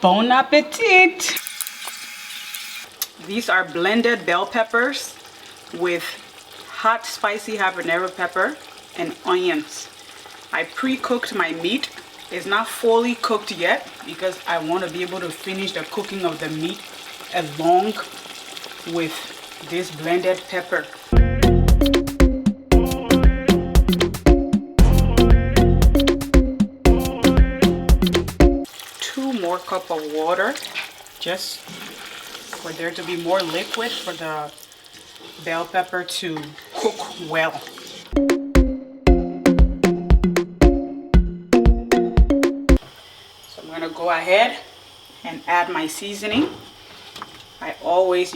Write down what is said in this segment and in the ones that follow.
Bon appetit! These are blended bell peppers with hot spicy habanero pepper and onions. I pre-cooked my meat. It's not fully cooked yet because I want to be able to finish the cooking of the meat along with this blended pepper. 2 more cups of water just for there to be more liquid for the bell pepper to cook well. So I'm gonna go ahead and add my seasoning. I always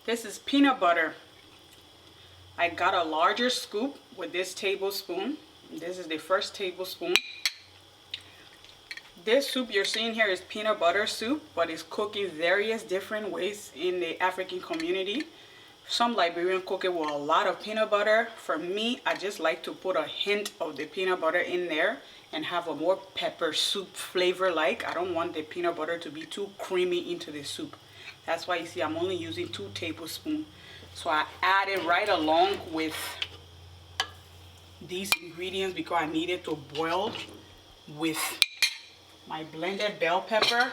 This is peanut butter. I got a larger scoop with this tablespoon. This is the first tablespoon. This soup you're seeing here is peanut butter soup, but it's cooked in various different ways in the African community. Some Liberian cook it with a lot of peanut butter. For me, I just like to put a hint of the peanut butter in there and have a more pepper soup flavor like. I don't want the peanut butter to be too creamy into the soup. That's why you see I'm only using 2 tablespoons. So I add it right along with these ingredients because I need it to boil with my blended bell pepper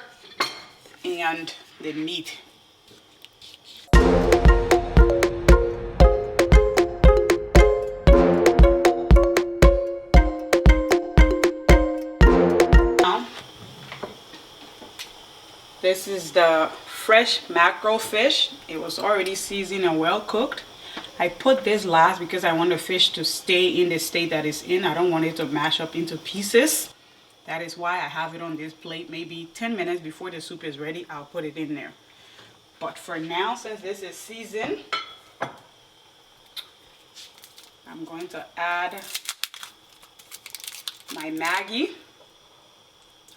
and the meat. Now, this is the fresh mackerel fish. It was already seasoned and well cooked. I put this last because I want the fish to stay in the state that it's in. I don't want it to mash up into pieces. That is why I have it on this plate. Maybe 10 minutes before the soup is ready, I'll put it in there. But for now, since this is seasoned, I'm going to add my Maggie.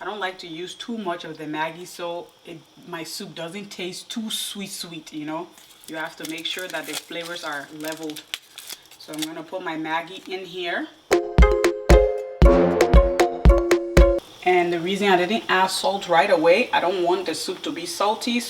I don't like to use too much of the Maggie so my soup doesn't taste too sweet, you know. You have to make sure that the flavors are leveled. So I'm going to put my Maggie in here. And the reason I didn't add salt right away, I don't want the soup to be salty.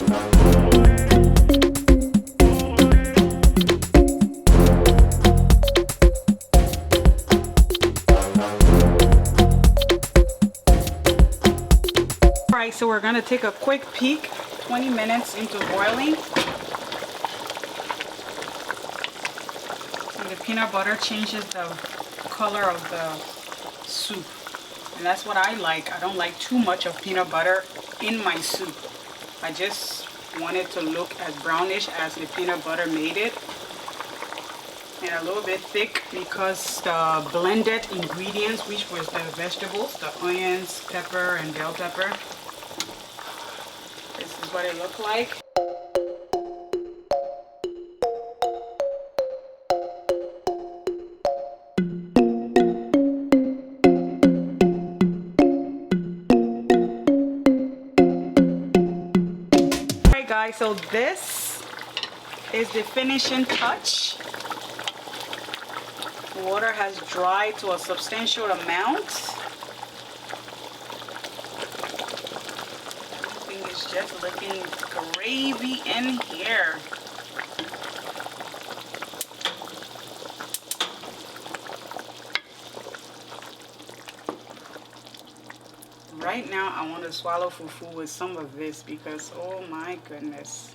Alright, so we're going to take a quick peek, 20 minutes into boiling. And the peanut butter changes the color of the soup. And that's what I like. I don't like too much of peanut butter in my soup. I just want it to look as brownish as the peanut butter made it. And a little bit thick because the blended ingredients, which was the vegetables, the onions, pepper, and bell pepper. This is what it looked like. Alright guys, so this is the finishing touch. Water has dried to a substantial amount. It's just looking gravy in here. Right now I want to swallow fufu with some of this because oh my goodness.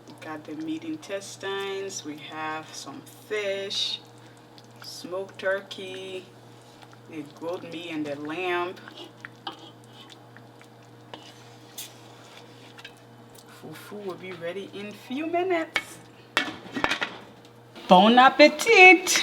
We got the meat intestines, we have some fish, smoked turkey, the goat meat and the lamb. Fufu will be ready in a few minutes. Bon appetit!